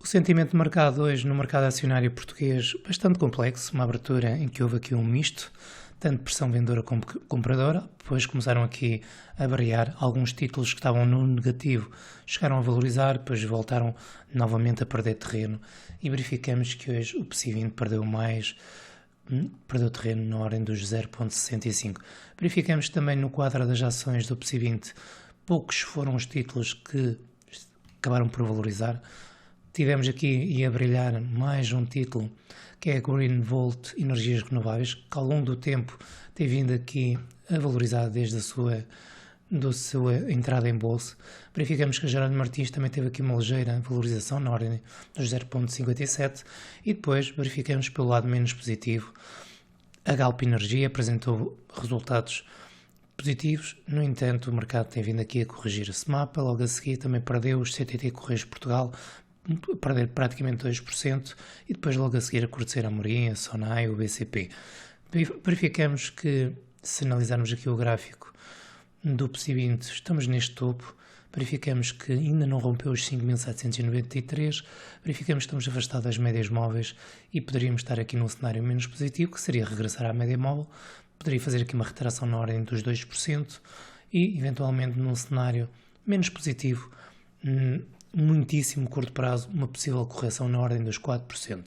O sentimento de mercado hoje no mercado acionário português bastante complexo, uma abertura em que houve aqui um misto, tanto pressão vendedora como compradora, depois começaram aqui a variar, alguns títulos que estavam no negativo chegaram a valorizar, depois voltaram novamente a perder terreno e verificamos que hoje o PSI 20 perdeu terreno na ordem dos 0,65. Verificamos também no quadro das ações do PSI 20, poucos foram os títulos que acabaram por valorizar. Tivemos aqui e a brilhar mais um título que é a Green Volt Energias Renováveis, que ao longo do tempo tem vindo aqui a valorizar desde a sua entrada em bolsa. Verificamos que a Jerónimo Martins também teve aqui uma ligeira valorização na ordem dos 0,57 e depois verificamos pelo lado menos positivo a Galp Energia apresentou resultados positivos, no entanto o mercado tem vindo aqui a corrigir esse mapa, logo a seguir também perdeu os CTT Correios de Portugal, a perder praticamente 2% e depois logo a seguir a Corteira Amorim, a Sonai, o BCP. Verificamos que, se analisarmos aqui o gráfico do PSI 20, estamos neste topo, verificamos que ainda não rompeu os 5.793, verificamos que estamos afastados das médias móveis e poderíamos estar aqui num cenário menos positivo, que seria regressar à média móvel, poderia fazer aqui uma retração na ordem dos 2% e, eventualmente, num cenário menos positivo, muitíssimo curto prazo, uma possível correção na ordem dos 4%.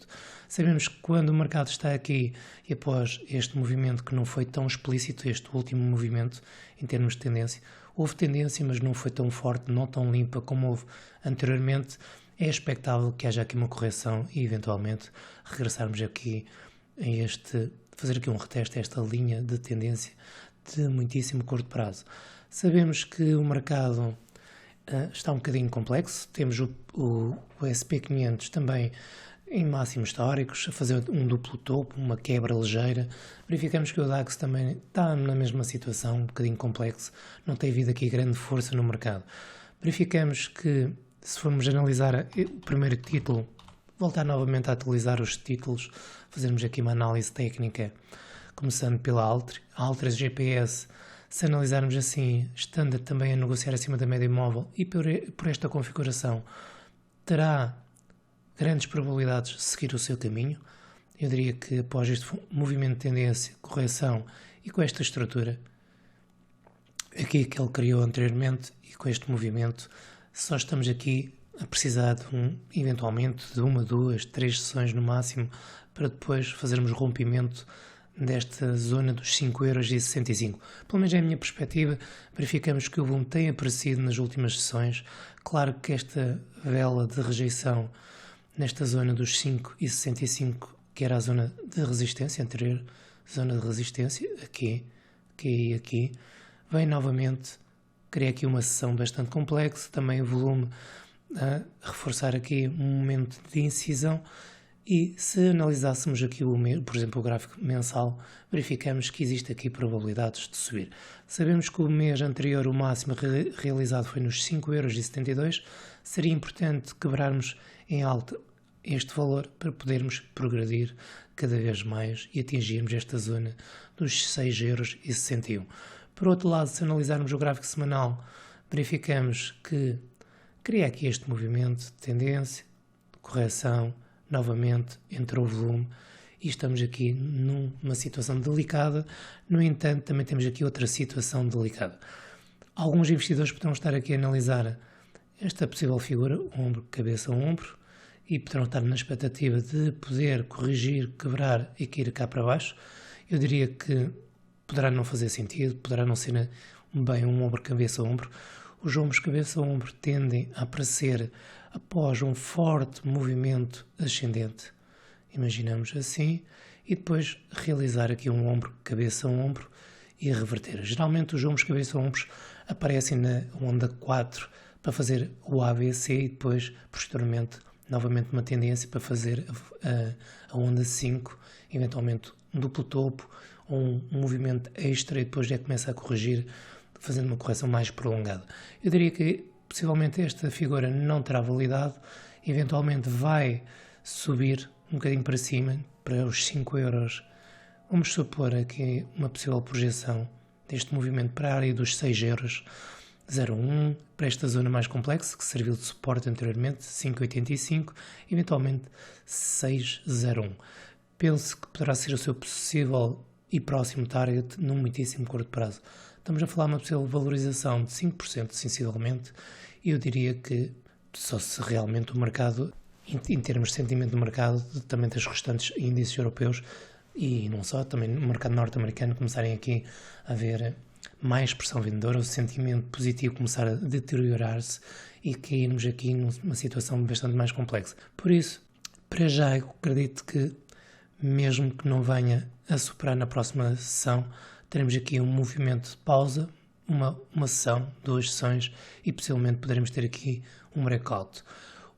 Sabemos que quando o mercado está aqui e após este movimento que não foi tão explícito, este último movimento em termos de tendência, houve tendência, mas não foi tão forte, não tão limpa como houve anteriormente, é expectável que haja aqui uma correção e eventualmente regressarmos aqui fazer aqui um reteste a esta linha de tendência de muitíssimo curto prazo. Sabemos que o mercado está um bocadinho complexo, temos o SP500 também em máximos históricos, a fazer um duplo topo, uma quebra ligeira. Verificamos que o DAX também está na mesma situação, um bocadinho complexo, não tem havido aqui grande força no mercado. Verificamos que, se formos analisar o primeiro título, voltar novamente a atualizar os títulos, fazermos aqui uma análise técnica, começando pela Altras GPS. Se analisarmos assim, estando também a negociar acima da média móvel e por esta configuração, terá grandes probabilidades de seguir o seu caminho. Eu diria que após este movimento de tendência, correção e com esta estrutura aqui que ele criou anteriormente e com este movimento, só estamos aqui a precisar eventualmente de 1, 2, 3 sessões no máximo para depois fazermos rompimento desta zona dos 5,65€. Pelo menos é a minha perspectiva, verificamos que o volume tem aparecido nas últimas sessões. Claro que esta vela de rejeição nesta zona dos 5,65€, que era a zona de resistência anterior, zona de resistência, aqui, vem novamente, cria aqui uma sessão bastante complexa, também o volume a reforçar aqui um momento de incisão. E se analisássemos aqui, por exemplo, o gráfico mensal, verificamos que existe aqui probabilidades de subir. Sabemos que o mês anterior o máximo realizado foi nos 5,72€, seria importante quebrarmos em alta este valor para podermos progredir cada vez mais e atingirmos esta zona dos 6,61€. Por outro lado, se analisarmos o gráfico semanal, verificamos que cria aqui este movimento de tendência, de correção, novamente entrou o volume e estamos aqui numa situação delicada. No entanto, também temos aqui outra situação delicada. Alguns investidores poderão estar aqui a analisar esta possível figura, ombro, cabeça, ombro, e poderão estar na expectativa de poder corrigir, quebrar e cair cá para baixo. Eu diria que poderá não fazer sentido, poderá não ser bem um ombro, cabeça, ombro. Os ombros, cabeça, ombro tendem a aparecer após um forte movimento ascendente, imaginamos assim, e depois realizar aqui um ombro, cabeça, ombro e reverter. Geralmente os ombros, cabeça, ombros aparecem na onda 4 para fazer o ABC e depois, posteriormente, novamente uma tendência para fazer a onda 5, eventualmente um duplo topo ou um movimento extra e depois já começa a corrigir, fazendo uma correção mais prolongada. Eu diria que possivelmente esta figura não terá validade, eventualmente vai subir um bocadinho para cima, para os 5€. Vamos supor aqui uma possível projeção deste movimento para a área dos 6€. 0,1, para esta zona mais complexa, que serviu de suporte anteriormente, 5,85, eventualmente 6,01. Penso que poderá ser o seu possível e próximo target num muitíssimo curto prazo. Estamos a falar de uma possível valorização de 5%, sensivelmente, e eu diria que só se realmente o mercado, em termos de sentimento do mercado, também dos restantes índices europeus, e não só, também no mercado norte-americano, começarem aqui a haver mais pressão vendedora, o sentimento positivo começar a deteriorar-se e cairmos aqui numa situação bastante mais complexa. Por isso, para já, eu acredito que, mesmo que não venha a superar na próxima sessão, teremos aqui um movimento de pausa, uma sessão, 2 sessões, e possivelmente poderemos ter aqui um breakout.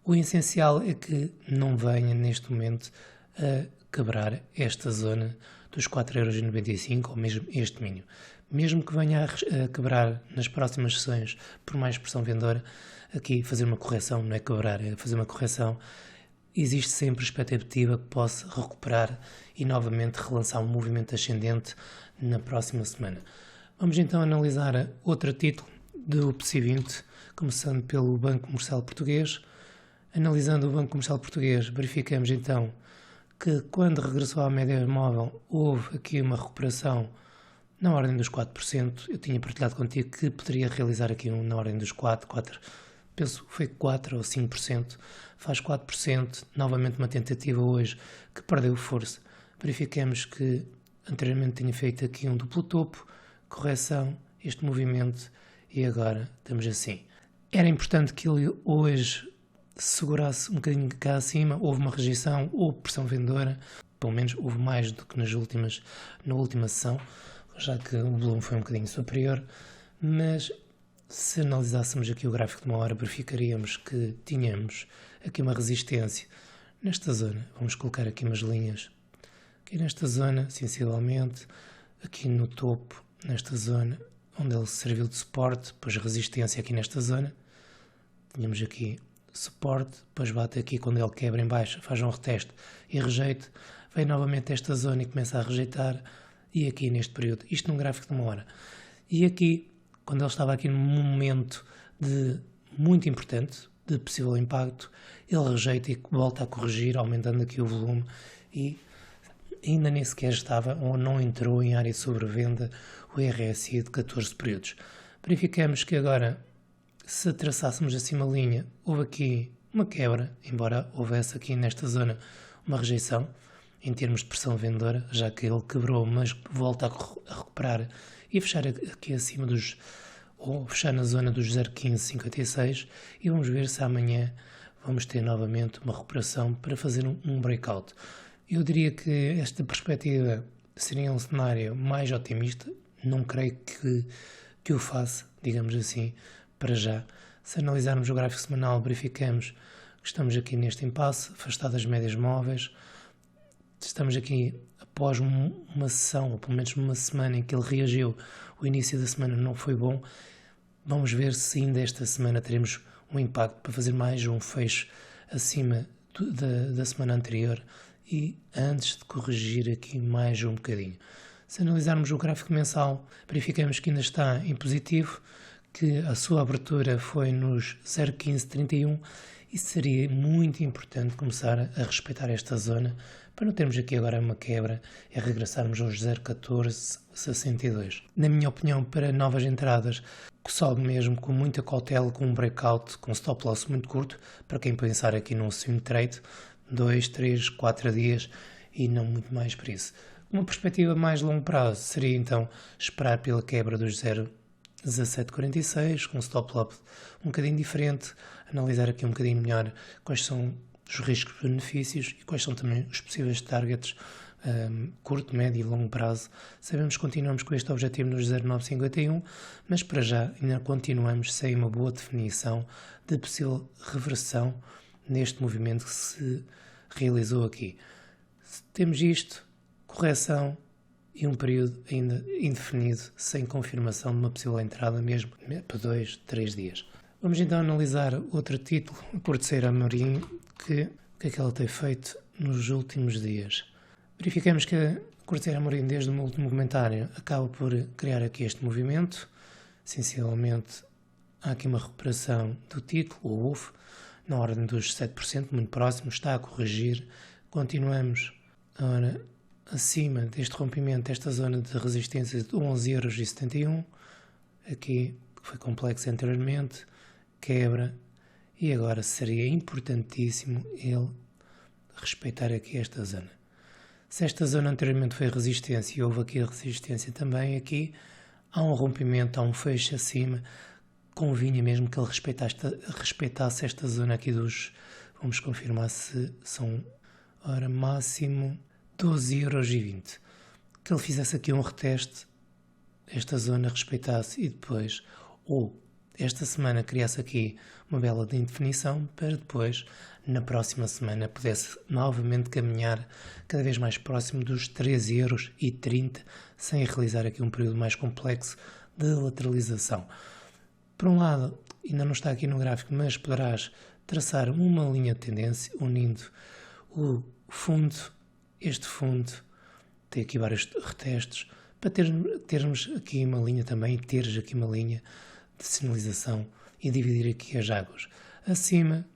O essencial é que não venha neste momento a quebrar esta zona dos 4,95€ ou mesmo este mínimo. Mesmo que venha a quebrar nas próximas sessões por mais pressão vendedora, aqui fazer uma correção, não é quebrar, é fazer uma correção, existe sempre a expectativa que possa recuperar e novamente relançar um movimento ascendente na próxima semana. Vamos então analisar outro título do PSI 20, começando pelo Banco Comercial Português. Analisando o Banco Comercial Português, verificamos então que quando regressou à média móvel houve aqui uma recuperação na ordem dos 4%. Eu tinha partilhado contigo que poderia realizar aqui na ordem dos 4%, penso que foi 4 ou 5%, faz 4%, novamente uma tentativa hoje que perdeu força. Verificamos que anteriormente tinha feito aqui um duplo topo, correção, este movimento, e agora estamos assim. Era importante que ele hoje segurasse um bocadinho cá acima, houve uma rejeição, houve pressão vendedora, pelo menos houve mais do que na última sessão, já que o volume foi um bocadinho superior, mas se analisássemos aqui o gráfico de uma hora, verificaríamos que tínhamos aqui uma resistência nesta zona. Vamos colocar aqui umas linhas, aqui nesta zona, sensivelmente, aqui no topo, nesta zona, onde ele serviu de suporte, depois resistência aqui nesta zona, tínhamos aqui suporte, depois bate aqui quando ele quebra em baixo, faz um reteste e rejeita, vem novamente a esta zona e começa a rejeitar, e aqui neste período, isto num gráfico de uma hora. E aqui, quando ele estava aqui num momento muito importante, de possível impacto, ele rejeita e volta a corrigir, aumentando aqui o volume, e ainda nem sequer estava ou não entrou em área de sobrevenda o RSI de 14 períodos. Verificamos que agora, se traçássemos assim uma linha, houve aqui uma quebra, embora houvesse aqui nesta zona uma rejeição, em termos de pressão vendedora, já que ele quebrou, mas volta a recuperar e fechar aqui acima ou fechar na zona dos 0,1556, e vamos ver se amanhã vamos ter novamente uma recuperação para fazer um breakout. Eu diria que esta perspectiva seria um cenário mais otimista, não creio que o faça, digamos assim, para já. Se analisarmos o gráfico semanal, verificamos que estamos aqui neste impasse, afastado das médias móveis. Estamos aqui após uma sessão, ou pelo menos uma semana em que ele reagiu. O início da semana não foi bom. Vamos ver se ainda esta semana teremos um impacto para fazer mais um fecho acima da semana anterior e antes de corrigir aqui mais um bocadinho. Se analisarmos o gráfico mensal, verificamos que ainda está em positivo, que a sua abertura foi nos 0,1531, e seria muito importante começar a respeitar esta zona para não termos aqui agora uma quebra e regressarmos aos 0,1462. Na minha opinião, para novas entradas, só mesmo com muita cautela, com um breakout, com stop loss muito curto, para quem pensar aqui num swing trade, 2, 3, 4 dias e não muito mais por isso. Uma perspectiva mais longo prazo seria então esperar pela quebra dos 0,1746, com stop loss um bocadinho diferente, analisar aqui um bocadinho melhor quais são os riscos-benefícios e quais são também os possíveis targets curto, médio e longo prazo. Sabemos que continuamos com este objetivo nos 0,951, mas para já ainda continuamos sem uma boa definição de possível reversão neste movimento que se realizou aqui. Temos isto, correção e um período ainda indefinido, sem confirmação de uma possível entrada mesmo para 2, 3 dias. Vamos então analisar outro título, por Terceira Amorim, o que é que ela tem feito nos últimos dias. Verificamos que a Corteira Amorim, desde o meu último comentário, acaba por criar aqui este movimento, essencialmente há aqui uma recuperação do título, o UF, na ordem dos 7%, muito próximo, está a corrigir. Continuamos agora acima deste rompimento, desta zona de resistência de 11,71€, aqui que foi complexo anteriormente, quebra, e agora seria importantíssimo ele respeitar aqui esta zona. Se esta zona anteriormente foi resistência e houve aqui a resistência também, aqui há um rompimento, há um fecho acima, convinha mesmo que ele respeitasse esta zona aqui dos, vamos confirmar se são, ora, máximo 12,20€, que ele fizesse aqui um reteste, esta zona respeitasse e depois, ou esta semana criasse aqui uma bela de indefinição para depois, na próxima semana, pudesse novamente caminhar cada vez mais próximo dos 13,30€, sem realizar aqui um período mais complexo de lateralização. Por um lado, ainda não está aqui no gráfico, mas poderás traçar uma linha de tendência unindo o fundo, este fundo, tem aqui vários retestes, para termos aqui uma linha também, teres aqui uma linha de sinalização e dividir aqui as águas. Acima,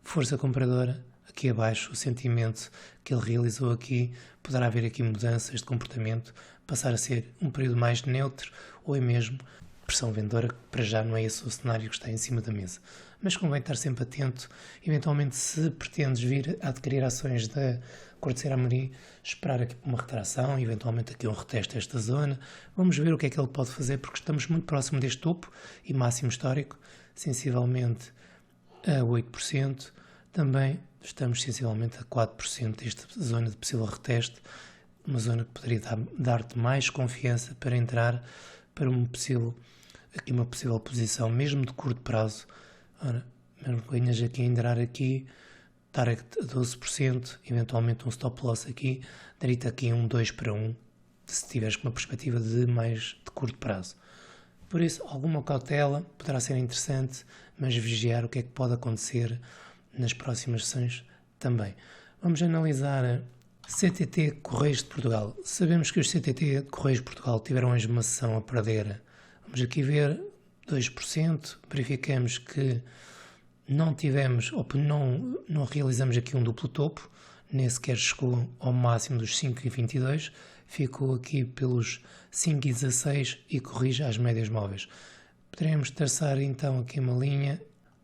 força compradora, aqui abaixo o sentimento que ele realizou aqui, poderá haver aqui mudanças de comportamento, passar a ser um período mais neutro ou é mesmo pressão vendedora, que para já não é esse o cenário que está em cima da mesa. Mas convém estar sempre atento, eventualmente se pretendes vir a adquirir ações da Corteira Amari, esperar aqui por uma retração, eventualmente aqui um reteste desta zona, vamos ver o que é que ele pode fazer, porque estamos muito próximo deste topo e máximo histórico, sensivelmente a 8%, também estamos sensivelmente a 4% desta zona de possível reteste, uma zona que poderia dar-te mais confiança para entrar para uma possível posição, mesmo de curto prazo. Ora, mesmo que venhas aqui a entrar aqui, target a 12%, eventualmente um stop loss aqui, daria-te aqui um 2 para 1, se tiveres uma perspectiva de mais de curto prazo. Por isso, alguma cautela poderá ser interessante, mas vigiar o que é que pode acontecer nas próximas sessões também. Vamos analisar CTT Correios de Portugal. Sabemos que os CTT Correios de Portugal tiveram a esmação a perder. Vamos aqui ver 2%, verificamos que não tivemos, ou não realizamos aqui um duplo topo, nem sequer chegou ao máximo dos 5,22, ficou aqui pelos 5,16 e corrige às médias móveis. Poderemos traçar então aqui uma linha,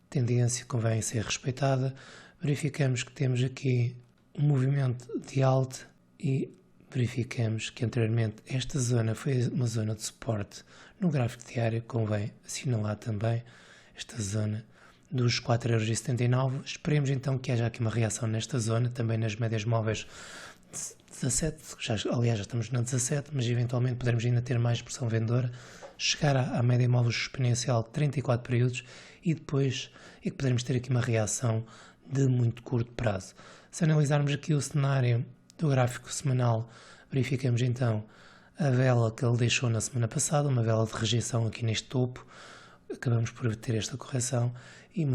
tendência convém ser respeitada, verificamos que temos aqui um movimento de alta e verificamos que anteriormente esta zona foi uma zona de suporte. No gráfico diário convém assinalar também esta zona dos 4,79€. Esperemos então que haja aqui uma reação nesta zona, também nas médias móveis 17, aliás já estamos na 17, mas eventualmente poderemos ainda ter mais pressão vendedora, chegar à média móvel exponencial de 34 períodos e depois é que poderemos ter aqui uma reação de muito curto prazo. Se analisarmos aqui o cenário do gráfico semanal, verificamos então a vela que ele deixou na semana passada, uma vela de rejeição aqui neste topo, acabamos por ter esta correção e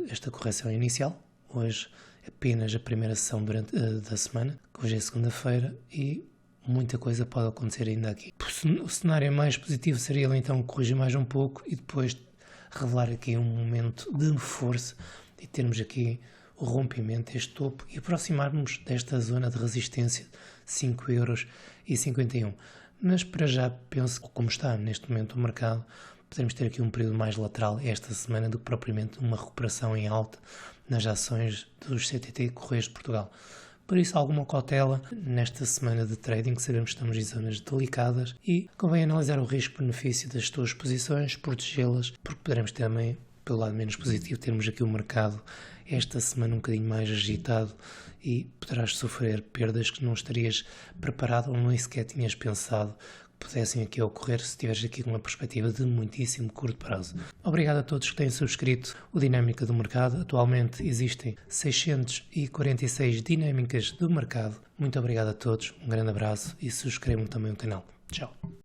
esta correção inicial, hoje apenas a primeira sessão da semana, que hoje é segunda-feira e muita coisa pode acontecer ainda aqui. O cenário mais positivo seria ele então corrigir mais um pouco e depois revelar aqui um momento de força e termos aqui o rompimento deste topo e aproximarmos desta zona de resistência de 5,51€. Mas para já penso que como está neste momento o mercado, podemos ter aqui um período mais lateral esta semana do que propriamente uma recuperação em alta nas ações dos CTT Correios de Portugal. Por isso, alguma cautela nesta semana de trading, que sabemos que estamos em zonas delicadas e convém analisar o risco-benefício das tuas posições, protegê-las, porque poderemos também, pelo lado menos positivo, termos aqui o mercado esta semana um bocadinho mais agitado e poderás sofrer perdas que não estarias preparado ou nem sequer tinhas pensado que pudessem aqui ocorrer se estiveres aqui com uma perspectiva de muitíssimo curto prazo. Obrigado a todos que têm subscrito o Dinâmica do Mercado. Atualmente existem 646 dinâmicas do mercado. Muito obrigado a todos, um grande abraço e subscrevam também o canal. Tchau.